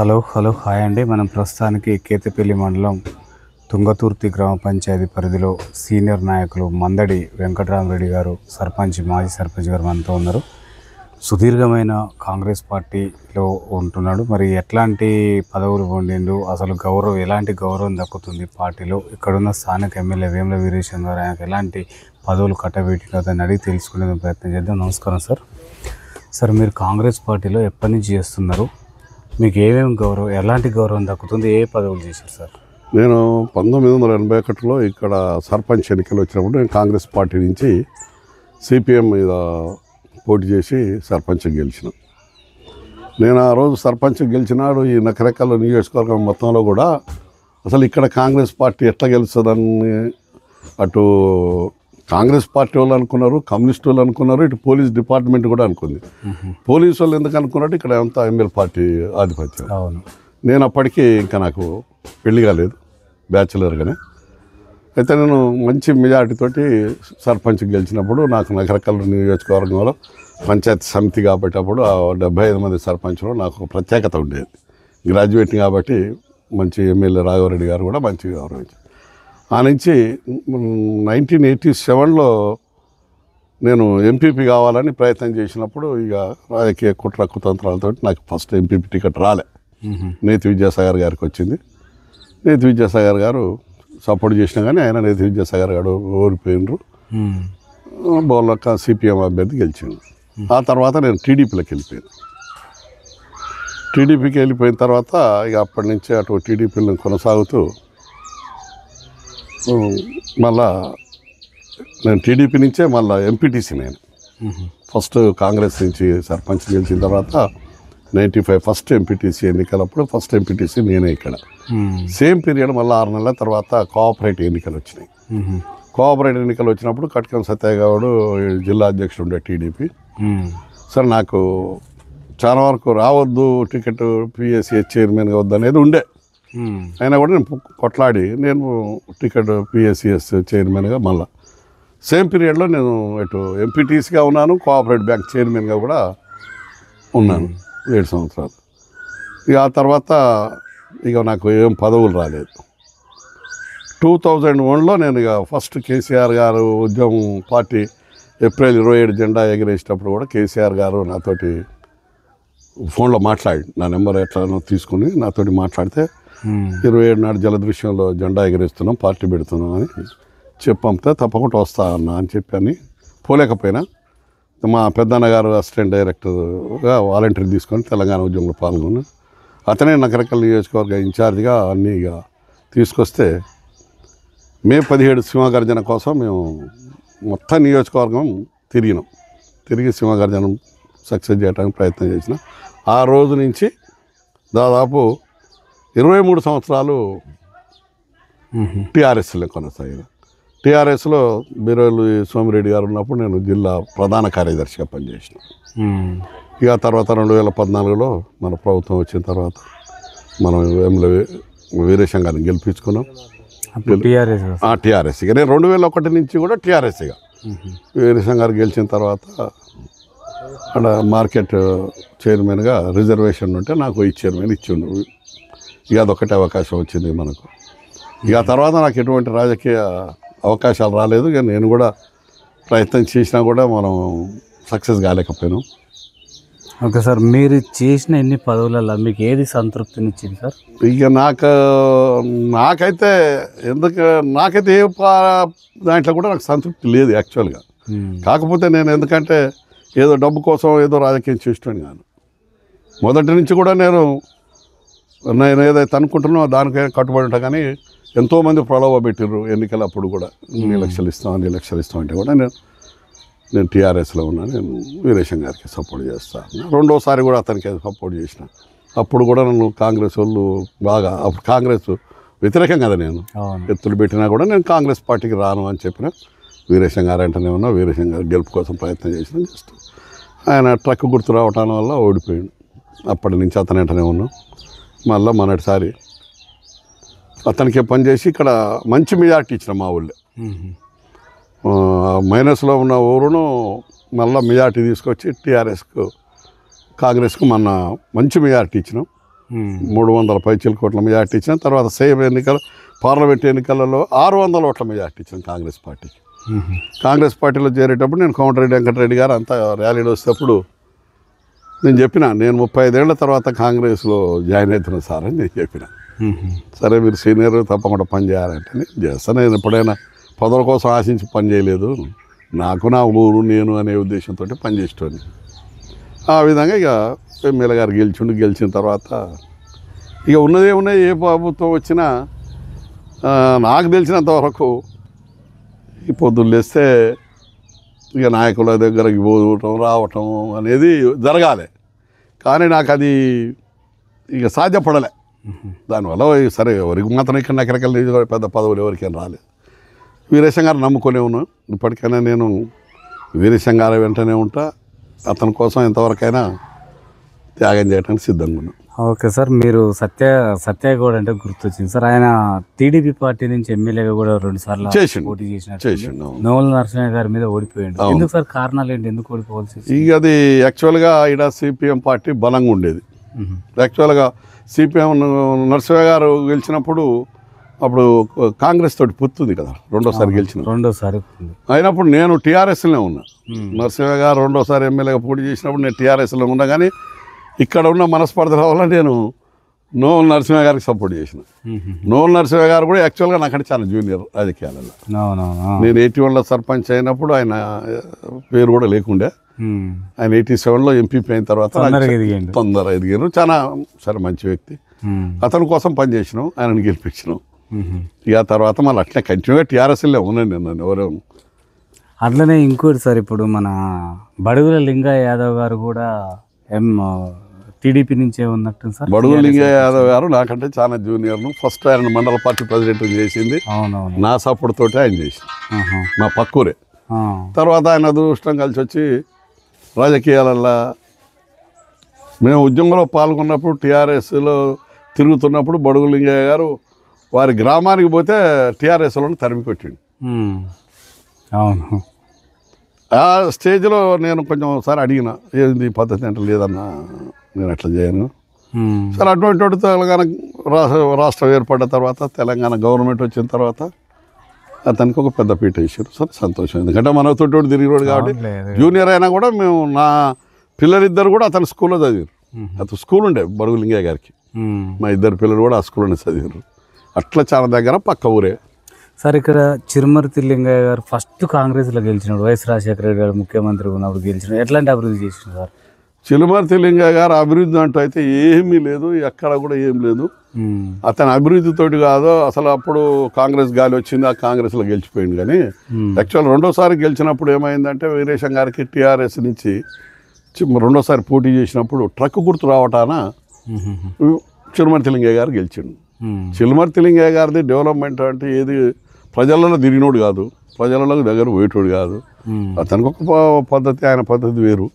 Hello hi అండి. మనం ప్రస్తుతానికి కేతపల్లి మండలం తుంగతుర్తి గ్రామ పంచాయతీ పరిధిలో సీనియర్ నాయకులు మందడి వెంకటరామరెడ్డి గారు మాజీ సర్పంచ్ గారు మనతో ఉన్నారు. సుదీర్ఘమైన కాంగ్రెస్ పార్టీలో ఉంటున్నాడు. మరి ఎట్లాంటి పదవులు పొందిండు, అసలు ఎలాంటి గౌరవం దక్కుతుంది పార్టీలో, ఇక్కడున్న స్థానిక ఎమ్మెల్యే వేముల వీరేశం గారు ఆయనకు ఎలాంటి పదవులు కట్టబెట్టిన అతన్ని అడిగి తెలుసుకునే ప్రయత్నం చేద్దాం. నమస్కారం సార్. సార్, మీరు కాంగ్రెస్ పార్టీలో ఎప్పటి నుంచి చేస్తున్నారు? మీకు ఎలాంటి గౌరవం దక్కుతుంది? ఏ పదవులు చేశారు సార్? నేను 1981లో ఇక్కడ సర్పంచ్ ఎన్నికలు వచ్చినప్పుడు నేను కాంగ్రెస్ పార్టీ నుంచి సిపిఎం మీద పోటీ చేసి సర్పంచ్ గెలిచిన. నేను ఆ రోజు సర్పంచ్ గెలిచినాడు. ఈ నకరెకల్ నియోజకవర్గం మొత్తంలో కూడా అసలు ఇక్కడ కాంగ్రెస్ పార్టీ ఎట్లా గెలుస్తుందని అటు కాంగ్రెస్ పార్టీ వాళ్ళు అనుకున్నారు, కమ్యూనిస్ట్ వాళ్ళు అనుకున్నారు, ఇటు పోలీస్ డిపార్ట్మెంట్ కూడా అనుకుంది. పోలీసు వాళ్ళు ఎందుకు అనుకున్నట్టు ఇక్కడ అంతా ఎమ్మెల్యే పార్టీ ఆధిపత్యం. నేను అప్పటికి ఇంకా నాకు పెళ్లి కాలేదు, బ్యాచులర్గానే. అయితే నేను మంచి మెజార్టీతోటి సర్పంచ్ గెలిచినప్పుడు నాకు నగరకల్ నియోజకవర్గంలో పంచాయతీ సమితి కాబట్టి అప్పుడు 75 మంది సర్పంచ్లో నాకు ఒక ప్రత్యేకత ఉండేది. గ్రాడ్యుయేట్ కాబట్టి మంచి ఎమ్మెల్యే రాఘవరెడ్డి గారు కూడా మంచిగా గౌరవించారు. ఆ నుంచి 1987లో నేను ఎంపీపీ కావాలని ప్రయత్నం చేసినప్పుడు ఇక రాజకీయ కుట్ర కుతంత్రాలతో నాకు ఫస్ట్ ఎంపీపీ టికెట్ రాలే. నేతి విద్యాసాగర్ గారికి వచ్చింది. నేతి విద్యాసాగర్ గారు సపోర్ట్ చేసినా కానీ ఆయన నేతి విద్యాసాగర్ గారు ఓడిపోయినరు. బోర్లక్క సిపిఎం అభ్యర్థి గెలిచిండు. ఆ తర్వాత నేను టీడీపీలోకి వెళ్ళిపోయాను. టీడీపీకి వెళ్ళిపోయిన తర్వాత ఇక అప్పటి నుంచి అటు టీడీపీలను కొనసాగుతూ మళ్ళా నేను టీడీపీ నుంచే మళ్ళీ ఎంపీటీసీ. నేను ఫస్ట్ కాంగ్రెస్ నుంచి సర్పంచ్ గెలిచిన తర్వాత 95 ఫస్ట్ ఎంపీటీసీ ఎన్నికలప్పుడు ఫస్ట్ ఎంపీటీసీ నేనే ఇక్కడ. సేమ్ పీరియడ్ మళ్ళీ 6 నెలల తర్వాత కోఆపరేటివ్ ఎన్నికలు వచ్చినాయి. కోఆపరేటివ్ ఎన్నికలు వచ్చినప్పుడు కట్కం సత్యగౌడ్ జిల్లా అధ్యక్షుడు ఉండే టీడీపీ. సరే, నాకు చాలా వరకు రావద్దు టికెట్, పిఎస్సి చైర్మన్గా వద్దు అనేది ఉండే. అయినా కూడా నేను కొట్లాడి నేను టికెట్ పిఎస్సిఎస్ చైర్మన్గా మళ్ళీ సేమ్ పీరియడ్లో నేను ఇటు ఎంపీటీసీగా ఉన్నాను, కోఆపరేటివ్ బ్యాంక్ చైర్మన్గా కూడా ఉన్నాను 7 సంవత్సరాలు. ఇక ఆ తర్వాత ఇక నాకు ఏం పదవులు రాలేదు. 2001లో నేను ఇక ఫస్ట్ కేసీఆర్ గారు ఉద్యమం పార్టీ ఏప్రిల్ 27 జెండా ఎగిరేసేటప్పుడు కూడా కేసీఆర్ గారు నాతోటి ఫోన్లో మాట్లాడి నా నెంబర్ ఎట్లా తీసుకుని నాతోటి మాట్లాడితే 27 నాడు జలదృశ్యంలో జెండా ఎగిరేస్తున్నాం, పార్టీ పెడుతున్నాం అని చెప్పంతే తప్పకుండా వస్తా అన్నా అని చెప్పని పోలేకపోయినా మా పెద్దన్న గారు అసిస్టెంట్ డైరెక్టర్గా వాలంటీర్ తీసుకొని తెలంగాణ ఉద్యమంలో పాల్గొన్నాను. అతనే నగరకల్ నియోజకవర్గ ఇన్ఛార్జిగా అన్నీ ఇక తీసుకొస్తే మే 17 సింహగర్జన కోసం మేము మొత్తం నియోజకవర్గం తిరిగి సింహగర్జనం సక్సెస్ చేయడానికి ప్రయత్నం చేసిన. ఆ రోజు నుంచి దాదాపు 23 సంవత్సరాలు టీఆర్ఎస్లో కొనసాగిన. టీఆర్ఎస్లో బీరోలు సోమిరెడ్డి గారు ఉన్నప్పుడు నేను జిల్లా ప్రధాన కార్యదర్శిగా పనిచేసిన. ఇక తర్వాత 2014లో మన ప్రభుత్వం వచ్చిన తర్వాత మనం ఎమ్మెల్యే వీరేశం గారిని గెలిపించుకున్నాం. టీఆర్ఎస్ ఇక నేను 2001 నుంచి కూడా టీఆర్ఎస్గా వీరేశం గారు గెలిచిన తర్వాత అక్కడ మార్కెట్ చైర్మన్గా రిజర్వేషన్ ఉంటే నాకు ఈ చైర్మన్ ఇచ్చిండు. ఇక అదొక్కటే అవకాశం వచ్చింది మనకు. ఇక తర్వాత నాకు ఎటువంటి రాజకీయ అవకాశాలు రాలేదు. ఇక నేను కూడా ప్రయత్నం చేసినా కూడా మనం సక్సెస్ కాలేకపోయినాం. ఓకే సార్, మీరు చేసిన ఎన్ని పదవులలో మీకు ఏది సంతృప్తినిచ్చింది సార్? ఇక నాకైతే ఏ దాంట్లో కూడా నాకు సంతృప్తి లేదు యాక్చువల్గా. కాకపోతే నేను ఎందుకంటే ఏదో డబ్బు కోసం ఏదో రాజకీయం చేస్తాను కాను. మొదటి నుంచి కూడా నేను ఏదైతే అనుకుంటున్నానో దానికే కట్టుబడి ఉంటా. కానీ ఎంతోమంది ప్రలోభ పెట్టిర్రు ఎన్నికలప్పుడు కూడా, 2 లక్షలు ఇస్తాం 2 లక్షలు ఇస్తాం అంటే కూడా నేను టీఆర్ఎస్లో ఉన్నాను. నేను వీరేశం గారికి సపోర్ట్ చేస్తాను. రెండోసారి కూడా అతనికి సపోర్ట్ చేసిన. అప్పుడు కూడా నన్ను కాంగ్రెస్ వాళ్ళు బాగా, అప్పుడు కాంగ్రెస్ వ్యతిరేకం కదా, నేను ఎత్తులు పెట్టినా కూడా నేను కాంగ్రెస్ పార్టీకి రాను అని చెప్పిన. వీరేశం గారు అంటేనే ఉన్నా, వీరేశం గారు గెలుపు కోసం ప్రయత్నం చేసిన. జస్ట్ ఆయన ట్రక్ గుర్తు రావటం వల్ల ఓడిపోయాడు. అప్పటి నుంచి అతను వెంటనే ఉన్నాం. మళ్ళీ మొన్నటిసారి అతనికి పనిచేసి ఇక్కడ మంచి మెజార్టీ ఇచ్చిన మా ఊళ్ళో. మైనస్లో ఉన్న ఊరును మళ్ళీ మెజార్టీ తీసుకొచ్చి టీఆర్ఎస్కు కాంగ్రెస్కు మొన్న మంచి మెజార్టీ ఇచ్చినాం. 300 పైచీల కోట్ల మెజార్టీ ఇచ్చాం. తర్వాత సేమ్ ఎన్నికలు పార్లమెంట్ ఎన్నికలలో 600 ఓట్ల మెజార్టీ ఇచ్చాం కాంగ్రెస్ పార్టీకి. కాంగ్రెస్ పార్టీలో చేరేటప్పుడు నేను కోమటిరెడ్డి వెంకటరెడ్డి గారు అంతా ర్యాలీలో వచ్చేటప్పుడు నేను చెప్పిన, నేను 35 ఏళ్ల తర్వాత కాంగ్రెస్లో జాయిన్ అవుతున్నాను సార్ అని నేను చెప్పిన. సరే మీరు సీనియర్ తప్పకుండా పని చేయాలంటే నేను చేస్తాను. నేను ఎప్పుడైనా పదవుల కోసం ఆశించి పని చేయలేదు, నాకు నా ఊరు నేను అనే ఉద్దేశంతో పనిచేసేటోని. ఆ విధంగా ఇక ఎమ్మెల్యే గారు గెలిచిన తర్వాత ఇక ఉన్నదే ఉన్నాయి. ఏ ప్రభుత్వం వచ్చినా నాకు తెలిసినంత వరకు ఈ పొద్దున్న లేస్తే ఇక నాయకుల దగ్గరకి పోవటం రావటం అనేది జరగాలి. కానీ నాకు అది ఇక సాధ్యపడలే. దానివల్ల సరే ఎవరికి మాత్రం ఇక్కడ నకరకలు పెద్ద పదవులు ఎవరికైనా రాలేదు. వీరేశం గారు నమ్ముకునే ఉన్నాను. ఇప్పటికైనా నేను వీరేశం గారి వెంటనే ఉంటా. అతని కోసం ఎంతవరకైనా త్యాగం చేయడానికి సిద్ధంగా ఉన్నాను. ఓకే సార్, మీరు సత్యగౌడ్ అంటే గుర్తొచ్చింది సార్. ఆయన టీడీపీ పార్టీ నుంచి ఎమ్మెల్యేగా కూడా 2 సార్లు పోటీ చేసినట్టు నోముల నరసింహ గారి మీద ఓడిపోయాడు. ఎందుకు సార్, కారణాలు ఏంటి, ఎందుకు ఓడిపోవాల్సి? ఇక అది యాక్చువల్గా ఇక్కడ సిపిఎం పార్టీ బలంగా ఉండేది. యాక్చువల్గా సిపిఎం నరసింహ గారు గెలిచినప్పుడు అప్పుడు కాంగ్రెస్ తోటి పుత్తుంది కదా, రెండోసారి అయినప్పుడు నేను టీఆర్ఎస్లోనే ఉన్నా. నరసింహ గారు రెండోసారి ఎమ్మెల్యేగా పోటీ చేసినప్పుడు నేను టీఆర్ఎస్లో ఉన్నా. కానీ ఇక్కడ ఉన్న మనస్పర్ధల వల్ల నేను నోముల నరసింహ గారికి సపోర్ట్ చేసిన. నోముల నరసింహ గారు కూడా యాక్చువల్గా నాకంటే చాలా జూనియర్ రాజకీయాలలో. నేను 81లో సర్పంచ్ అయినప్పుడు ఆయన పేరు కూడా లేకుండే. ఆయన 87లో ఎంపీపీ అయిన తర్వాత తొందర ఎదిగారు. చాలా సరే మంచి వ్యక్తి. అతని కోసం పనిచేసినాం, ఆయనను గెలిపించినాం. ఇక తర్వాత మళ్ళీ అట్లే కంటిన్యూగా టీఆర్ఎస్లో ఉన్నాను నేను. ఎవరు అట్లనే ఇంకోటి సార్, ఇప్పుడు మన బడుగుల లింగయ్య యాదవ్ గారు కూడా టీడీపీ నుంచే ఉన్నట్టు సార్. బడుగుల లింగయ్య యాదవ్ గారు నాకంటే చాలా జూనియర్ను. ఫస్ట్ ఆయన మండల పార్టీ ప్రెసిడెంట్ చేసింది నా సపోర్ట్ తోటి ఆయన చేసింది, మా పక్కూరే. తర్వాత ఆయన అదృష్టం కలిసి వచ్చి రాజకీయాలల్లో మేము ఉద్యమంలో పాల్గొన్నప్పుడు టీఆర్ఎస్లో తిరుగుతున్నప్పుడు బడుగుల లింగయ్య గారు వారి గ్రామానికి పోతే టీఆర్ఎస్లో తరిమి కొట్టిండు. అవును, ఆ స్టేజ్లో నేను కొంచెం ఒకసారి అడిగిన, ఏంది పద్ధతి అంటే లేదన్నా నేను అట్లా చేయను సార్. అటువంటి తెలంగాణ రాష్ట్రం ఏర్పడిన తర్వాత, తెలంగాణ గవర్నమెంట్ వచ్చిన తర్వాత అతనికి ఒక పెద్ద పీట వేసారు. సరే సంతోషం, ఎందుకంటే మన తోటి తిరిగినాడు కాబట్టి. జూనియర్ అయినా కూడా మేము నా పిల్లలిద్దరు కూడా అతని స్కూల్లో చదివారు. అతను స్కూల్ ఉండే బడుగుల లింగయ్య గారికి. మా ఇద్దరు పిల్లలు కూడా ఆ స్కూల్లోనే చదివారు. అట్లా చాలా దగ్గర పక్క ఊరే సార్. ఇక్కడ చిరుమర్తి లింగయ్య గారు ఫస్ట్ కాంగ్రెస్లో గెలిచినాడు, వైఎస్ రాజశేఖర రెడ్డి గారు ముఖ్యమంత్రి ఉన్నప్పుడు గెలిచినాడు. ఎట్లాంటి అభివృద్ధి చేసినారు సార్? చిరుమర్తి లింగయ్య గారు అభివృద్ధి అంటూ అయితే ఏమీ లేదు, ఎక్కడ కూడా ఏం లేదు. అతని అభివృద్ధితోటి కాదు అసలు. అప్పుడు కాంగ్రెస్ గాలి వచ్చింది, ఆ కాంగ్రెస్లో గెలిచిపోయింది. కానీ యాక్చువల్ రెండోసారి గెలిచినప్పుడు ఏమైందంటే వీరేశం గారికి టీఆర్ఎస్ నుంచి రెండోసారి పోటీ చేసినప్పుడు ట్రక్ గుర్తు రావటాన చిరుమర్తి లింగయ్య గారు గెలిచిండు. చిరుమర్తి లింగయ్య గారిది డెవలప్మెంట్ అంటే ఏది ప్రజలలో తిరిగినోడు కాదు, ప్రజలలో దగ్గర పోయేటోడు కాదు. అతనికి ఒక పద్ధతి, ఆయన పద్ధతి వేరు.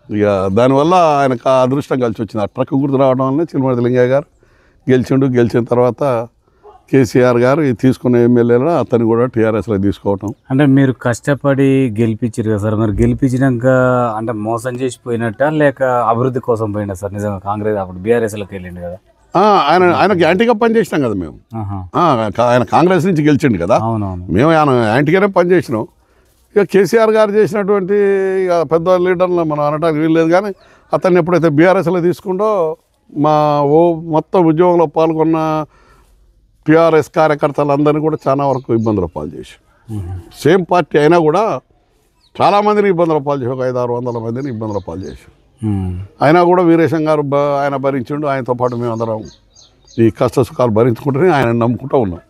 ఇక దానివల్ల ఆయనకు ఆ అదృష్టం కలిసి వచ్చింది. ఆ ట్రక్ గుర్తు రావడం వల్ల చిరుమర్తి లింగయ్య గారు గెలిచిండు. గెలిచిన తర్వాత కేసీఆర్ గారు తీసుకున్న ఎమ్మెల్యేలో అతను కూడా టీఆర్ఎస్లో తీసుకోవటం. అంటే మీరు కష్టపడి గెలిపించారు కదా సార్, మరి గెలిపించినాక అంటే మోసం చేసిపోయినట్ట లేక అభివృద్ధి కోసం పోయినా సార్? నిజంగా కాంగ్రెస్ అప్పుడు బీఆర్ఎస్లోకి వెళ్ళిండు కదా. ఆయన యాంటీగా పనిచేసినాం కదా మేము. ఆయన కాంగ్రెస్ నుంచి గెలిచిండు కదా, మేము ఆయన యాంటీగానే పనిచేసినాం. ఇక కేసీఆర్ గారు చేసినటువంటి ఇక పెద్ద లీడర్లు మనం అనడానికి వీల్లేదు. కానీ అతన్ని ఎప్పుడైతే బీఆర్ఎస్లో తీసుకుంటో మా మొత్తం ఉద్యోగంలో పాల్గొన్న టీఆర్ఎస్ కార్యకర్తలందరినీ కూడా చాలా వరకు ఇబ్బందుల పాలు చేసి, సేమ్ పార్టీ అయినా కూడా చాలామందిని ఇబ్బందుల పాలు చేసి, ఒక 500-600 మందిని ఇబ్బందుల పాలు చేసి, అయినా కూడా వీరేశం గారు ఆయన భరించిండు. ఆయనతో పాటు మేమందరం ఈ కష్ట సుఖాలు భరించుకుంటూనే ఆయన నమ్ముకుంటూ ఉన్నాం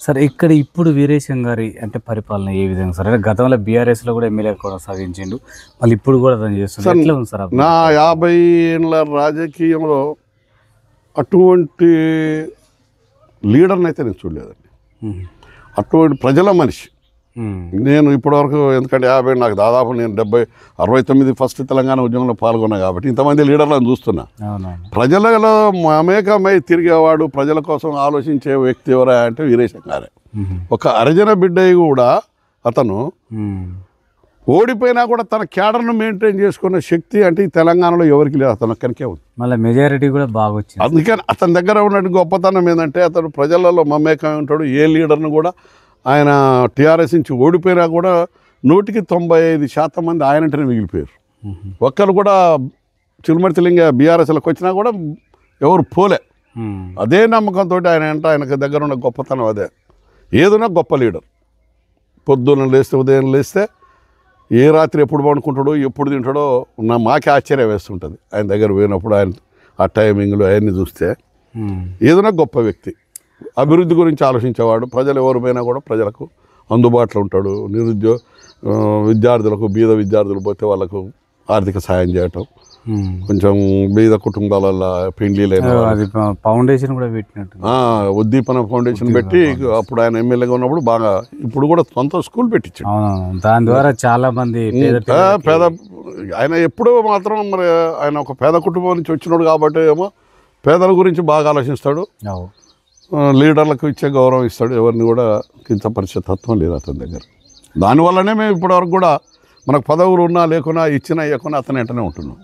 సార్. ఇక్కడ ఇప్పుడు వీరేశం గారి అంటే పరిపాలన ఏ విధంగా సార్? అంటే గతంలో బీఆర్ఎస్లో కూడా ఎమ్మెల్యే కొనసాగించిండు, మళ్ళీ ఇప్పుడు కూడా అతను చేస్తున్నారు సార్. నా 50 ఏళ్ళ రాజకీయంలో అటువంటి లీడర్ని అయితే నేను చూడలేదండి. అటువంటి ప్రజల మనిషి నేను ఇప్పటివరకు. ఎందుకంటే 50 నాకు దాదాపు నేను 69 ఫస్ట్ తెలంగాణ ఉద్యమంలో పాల్గొన్నా కాబట్టి ఇంతమంది లీడర్లను చూస్తున్నా. ప్రజలలో మమేకమై తిరిగేవాడు, ప్రజల కోసం ఆలోచించే వ్యక్తి ఎవరా అంటే వీరేశం గారే. ఒక హరిజన బిడ్డ కూడా అతను ఓడిపోయినా కూడా తన క్యాడర్ను మెయింటైన్ చేసుకున్న శక్తి అంటే ఈ తెలంగాణలో ఎవరికి లేదు, అతను ఒక్కరికే ఉంది. మళ్ళీ మెజారిటీ కూడా బాగా వచ్చింది. అందుకని అతని దగ్గర ఉన్నట్టు గొప్పతనం ఏంటంటే అతను ప్రజలలో మమేకం ఉంటాడు. ఏ లీడర్ను కూడా ఆయన టీఆర్ఎస్ నుంచి ఓడిపోయినా కూడా 95% మంది ఆయనంటేనే మిగిలిపోయారు. ఒక్కరు కూడా చిరుమర్తిలింగ బీఆర్ఎస్లకు వచ్చినా కూడా ఎవరు పోలే. అదే నమ్మకంతో ఆయనకు దగ్గర ఉన్న గొప్పతనం అదే. ఏదైనా గొప్ప లీడర్. పొద్దున్న లేస్తే ఉదయం లేస్తే ఏ రాత్రి ఎప్పుడు పడుకుంటాడో ఎప్పుడు తింటాడో మాకే ఆశ్చర్యం వేస్తుంటుంది ఆయన దగ్గర పోయినప్పుడు. ఆయన ఆ టైమింగ్లు అవన్నీ చూస్తే ఏదైనా గొప్ప వ్యక్తి. అభివృద్ధి గురించి ఆలోచించేవాడు. ప్రజలు ఎవరు పోయినా కూడా ప్రజలకు అందుబాటులో ఉంటాడు. విద్యార్థులకు బీద విద్యార్థులు పోతే వాళ్ళకు ఆర్థిక సాయం చేయటం, కొంచెం బీద కుటుంబాల పెండ్లీలైన ఫౌండేషన్ కూడా పెట్టినట్టు ఉద్దీపన ఫౌండేషన్ పెట్టి అప్పుడు ఆయన ఎమ్మెల్యేగా ఉన్నప్పుడు బాగా, ఇప్పుడు కూడా సొంత స్కూల్ పెట్టించాడు. దాని ద్వారా చాలా మంది పేద ఆయన ఎప్పుడూ మాత్రం మరి ఆయన ఒక పేద కుటుంబం నుంచి వచ్చినాడు కాబట్టి ఏమో పేదల గురించి బాగా ఆలోచిస్తాడు. లీడర్లకు ఇచ్చే గౌరవం ఇస్తాడు. ఎవరిని కూడా కించపరిచే తత్వం లేదు అతని దగ్గర. దానివల్లనే మేము ఇప్పటివరకు కూడా మనకు పదవులు ఉన్నా లేకున్నా ఇచ్చినా ఇవ్వకున్నా అతను వెంటనే ఉంటున్నాం.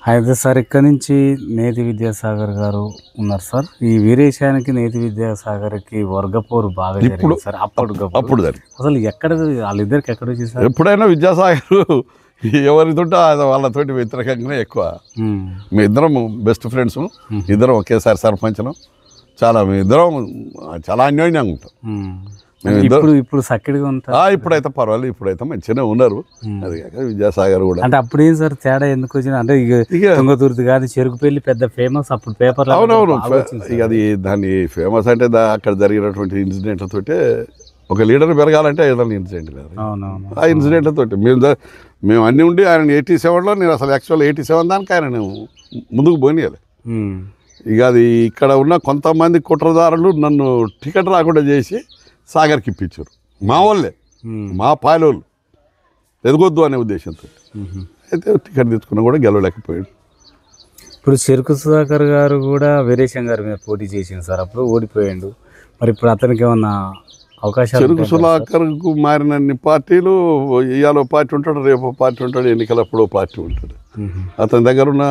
అయితే సార్ ఇక్కడ నుంచి నేతి విద్యాసాగర్ గారు ఉన్నారు సార్. ఈ వీరేశానికి నేతి విద్యాసాగర్కి వర్గపోరు బాగా జరిగింది సార్. అప్పుడు అసలు ఎక్కడ వాళ్ళిద్దరికి ఎక్కడ వచ్చి సార్? ఎప్పుడైనా విద్యాసాగర్ ఎవరితోటో వాళ్ళతోటి వ్యతిరేకంగానే ఎక్కువ. మీ ఇద్దరం బెస్ట్ ఫ్రెండ్స్, ఇద్దరం ఒకేసారి సర్పంచ్ను. చాలా మీ ఇద్దరం చాలా అన్యోన్యంగా ఉంటాం. ఇప్పుడు సక్కడిగా ఉంటారు. ఇప్పుడైతే పర్వాలేదు, ఇప్పుడైతే మంచిగానే ఉన్నారు. అది కాక విద్యాసాగర్ కూడా అంటే అప్పుడు ఏం సార్ తేడా ఎందుకు వచ్చింది అంటే ఇక తుంగతుర్తి కానీ చెరుకుపల్లి పెద్ద ఫేమస్ అప్పుడు పేపర్. అవునవును, ఇక అది దాన్ని ఫేమస్ అంటే అక్కడ జరిగినటువంటి ఇన్సిడెంట్లతోటే ఒక లీడర్ పెరగాలంటే ఏదైనా ఇన్సిడెంట్ లేదు. ఆ ఇన్సిడెంట్లతోటి మేము అన్నీ ఉండి ఆయన 87లో నేను అసలు యాక్చువల్ 87 దానికి ఆయన ముందుకు పోనీయాలి. ఇక అది ఇక్కడ ఉన్న కొంతమంది కుట్రదారులు నన్ను టికెట్ రాకుండా చేసి సాగర్కి ఇప్పించారు. మా వాళ్ళే, మా పాలోళ్ళు ఎదగొద్దు అనే ఉద్దేశంతో. అయితే టికెట్ తెచ్చుకున్నా కూడా గెలవలేకపోయాడు. ఇప్పుడు చెరుకు సుధాకర్ గారు కూడా వీరేశం గారి మీద పోటీ చేసింది సార్, అప్పుడు ఓడిపోయాడు. మరి ఇప్పుడు అతనికి ఏమన్నా అవకాశాలు? చెరుకు సుధాకర్కు మారినన్ని పార్టీలు, ఇవాళ పార్టీ ఉంటాడు, రేపు పార్టీ ఉంటాడు, ఎన్నికలప్పుడు పార్టీ ఉంటాడు. అతని దగ్గర ఉన్న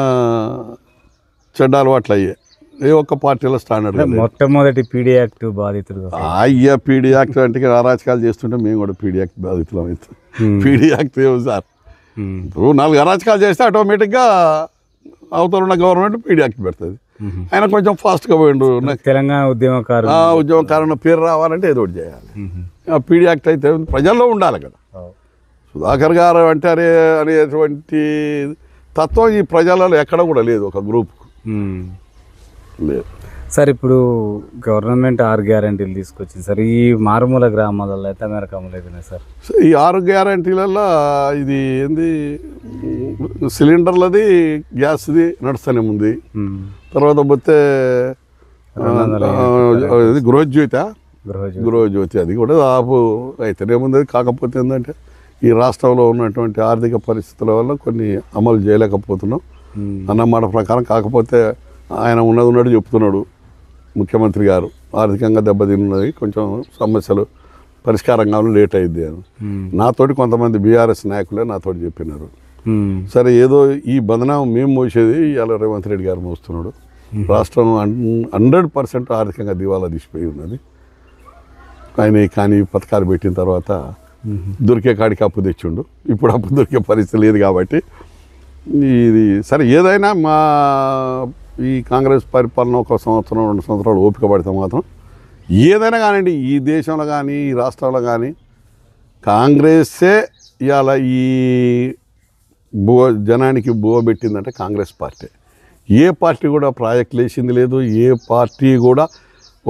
చెడ్డ అలవాట్లు అయ్యాయి. ఏ ఒక్క పార్టీలో స్టాండర్డ్. మొట్టమొదటి పీడీ యాక్ట్ బాధితుడు పీడీ యాక్ట్ అంటే అరాచకాలు చేస్తుంటే మేము కూడా పీడీ యాక్ట్ బాధితులం అవుతాం. పీడీ యాక్ట్ ఏమో సార్, ఇప్పుడు 4 అరాచకాలు చేస్తే ఆటోమేటిక్గా అవతల గవర్నమెంట్ పీడీ యాక్ట్ పెడుతుంది. ఆయన కొంచెం ఫాస్ట్గా పోయిండు. తెలంగాణ ఉద్యమకారుని పేరు రావాలంటే ఏదో ఒకటి చేయాలి. పీడీ యాక్ట్ అయితే ప్రజల్లో ఉండాలి కదా. సుధాకర్ గారు అంటారే అనేటువంటి తత్వం ఈ ప్రజలలో ఎక్కడ కూడా లేదు, ఒక గ్రూప్ లేదు సార్. ఇప్పుడు గవర్నమెంట్ 6 గ్యారంటీలు తీసుకొచ్చింది సార్. ఈ మారుమూల గ్రామాలలో అయితే అమెరికాలో అయిపోయినాయి సార్. ఈ 6 గ్యారంటీలలో ఇది ఏంది, సిలిండర్లది గ్యాస్ది నడుస్తూనే ఉంది. తర్వాత పోతే గృహజ్యోతి అది కూడా ఆపు అయితేనే ఉంది. కాకపోతే ఏంటంటే ఈ రాష్ట్రంలో ఉన్నటువంటి ఆర్థిక పరిస్థితుల వల్ల కొన్ని అమలు చేయలేకపోతున్నాం అన్నమాట ప్రకారం. కాకపోతే ఆయన ఉన్నట్టు చెప్తున్నాడు ముఖ్యమంత్రి గారు, ఆర్థికంగా దెబ్బతిన్నది, కొంచెం సమస్యలు పరిష్కారం కావాలి, లేట్ అయింది అని. నాతోటి కొంతమంది బీఆర్ఎస్ నాయకులే నాతోటి చెప్పినారు. సరే ఏదో ఈ బదనాం మేము మోసేది ఇవాళ రేవంత్ రెడ్డి గారు మోస్తున్నాడు. రాష్ట్రం 100% ఆర్థికంగా దివాలా తీసిపోయి ఉన్నది. ఆయన కానీ పథకాలు పెట్టిన తర్వాత దొరికే కాడికి అప్పు తెచ్చిండు. ఇప్పుడు అప్పు దొరికే పరిస్థితి లేదు కాబట్టి ఇది సరే. ఏదైనా మా ఈ కాంగ్రెస్ పరిపాలన 1 సంవత్సరం 2 సంవత్సరాలు ఓపిక పడితే మాత్రం ఏదైనా కానివ్వండి, ఈ దేశంలో కానీ ఈ రాష్ట్రంలో కానీ కాంగ్రెస్సే ఇవాళ ఈ జనానికి బువ పెట్టిందంటే కాంగ్రెస్ పార్టీ. ఏ పార్టీ కూడా ప్రాజెక్టులు వేసింది లేదు, ఏ పార్టీ కూడా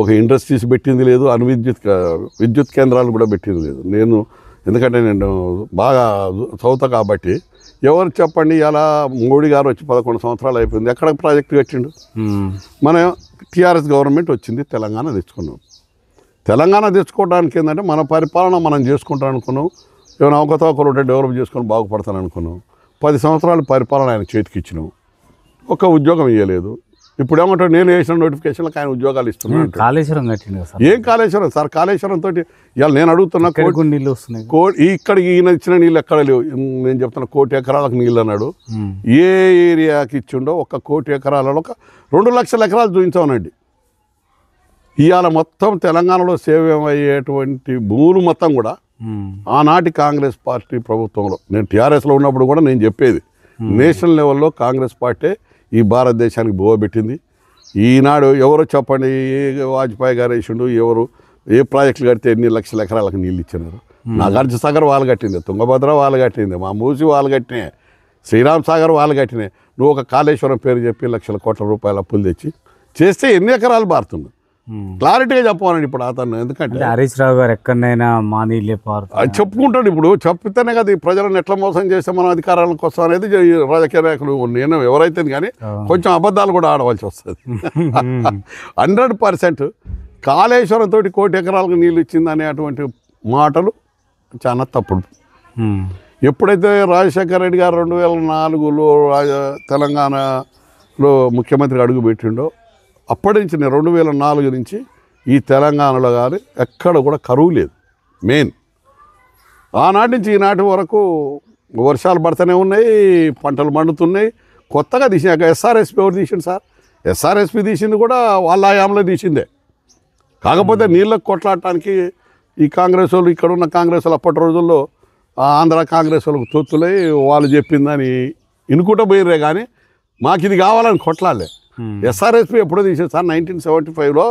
ఒక ఇండస్ట్రీస్ పెట్టింది లేదు, విద్యుత్ కేంద్రాలు కూడా పెట్టింది లేదు. ఎందుకంటే నేను బాగా చదువుతా కాబట్టి ఎవరు చెప్పండి, ఇలా మోడీ గారు వచ్చి 11 సంవత్సరాలు అయిపోయింది, ఎక్కడ ప్రాజెక్టు కట్టిండు? మన టీఆర్ఎస్ గవర్నమెంట్ వచ్చింది, తెలంగాణ తెచ్చుకున్నాం. తెలంగాణ తెచ్చుకోవడానికి ఏంటంటే మన పరిపాలన మనం చేసుకుంటాం అనుకున్నాం. ఏమైనా అవకతవకలు ఉంటే డెవలప్ చేసుకొని బాగుపడతాను అనుకున్నాం. 10 సంవత్సరాల పరిపాలన ఆయన చేతికి ఇచ్చినాం. ఒక ఉద్యోగం ఇవ్వలేదు. ఇప్పుడు ఏమంటాడు, నేను వేసిన నోటిఫికేషన్లకు ఆయన ఉద్యోగాలు ఇస్తున్నాను. కాళేశ్వరం కట్టింది కదా సార్. ఏం కాళేశ్వరం సార్? కాళేశ్వరం తోటి ఇవాళ నేను అడుగుతున్నా, కోటి నీళ్ళు వస్తున్నాయి. ఇక్కడికి ఈయన ఇచ్చిన నీళ్ళు ఎక్కడ లేవు. నేను చెప్తున్నా 1 కోటి ఎకరాలకు నీళ్ళు అన్నాడు. ఏ ఏరియాకి ఇచ్చిండో 1 కోటి ఎకరాలలో 2 లక్షల ఎకరాలు చూపించామనండి. ఇవాళ మొత్తం తెలంగాణలో సేవ్ అయ్యేటువంటి భూములు మొత్తం కూడా ఆనాటి కాంగ్రెస్ పార్టీ ప్రభుత్వంలో, నేను టీఆర్ఎస్లో ఉన్నప్పుడు కూడా నేను చెప్పేది, నేషనల్ లెవెల్లో కాంగ్రెస్ పార్టీ ఈ భారతదేశానికి బోవబెట్టింది. ఈనాడు ఎవరో చెప్పండి, వాజ్పేయి గారు వేసిండు, ఎవరు ఏ ప్రాజెక్టులు కడితే ఎన్ని లక్షల ఎకరాలకు నీళ్ళు ఇచ్చినారు? నాగార్జున సాగర్ వాళ్ళు కట్టింది, తుంగభద్ర వాళ్ళు కట్టింది, మా మూసి వాళ్ళు కట్టినాయి, శ్రీరామ్ సాగర్ వాళ్ళు కట్టినాయి. నువ్వు ఒక కాళేశ్వరం పేరు చెప్పి లక్షల కోట్ల రూపాయల అప్పులు తెచ్చి చేస్తే ఎన్ని ఎకరాలు మారుతుంది? క్లారిటీగా చెప్పానండి ఇప్పుడు అతను. ఎందుకంటే హరీష్ రావు గారు ఎక్కడైనా మా నీళ్ళే అది చెప్పుకుంటాడు. ఇప్పుడు చెప్తేనే కదా ఈ ప్రజలను ఎట్లా మోసం చేస్తే మనం అధికారాలకు వస్తాం అనేది రాజకీయ నాయకులు, నేను ఎవరైతే కానీ కొంచెం అబద్ధాలు కూడా ఆడవలసి వస్తుంది. 100% కాళేశ్వరం తోటి 1 కోటి ఎకరాలకు నీళ్ళు ఇచ్చింది అనేటువంటి మాటలు చాలా తప్పుడు. ఎప్పుడైతే రాజశేఖర రెడ్డి గారు 2004లో తెలంగాణలో ముఖ్యమంత్రి అడుగు పెట్టిండో అప్పటి నుంచి, నేను 2004 నుంచి ఈ తెలంగాణలో కానీ ఎక్కడ కూడా కరువు లేదు. మెయిన్ ఆనాటి నుంచి ఈనాటి వరకు వర్షాలు పడుతూనే ఉన్నాయి, పంటలు మండుతున్నాయి. కొత్తగా తీసినాక ఎస్ఆర్ఎస్పి ఎవరు తీసిండు సార్? ఎస్ఆర్ఎస్పి తీసింది కూడా వాళ్ళ హయాంలో తీసిందే. కాకపోతే నీళ్ళకు కొట్లాడటానికి ఈ కాంగ్రెస్ వాళ్ళు, ఇక్కడ ఉన్న కాంగ్రెస్ వాళ్ళు అప్పటి రోజుల్లో ఆంధ్ర కాంగ్రెస్ వాళ్ళకు తొత్తులై వాళ్ళు చెప్పిందని ఇనుకుంటూ పోయిర్రే కానీ మాకు ఇది కావాలని కొట్లాడలే. ఎస్ఆర్ఎస్పి ఎప్పుడో తీసేది సార్? 1975లో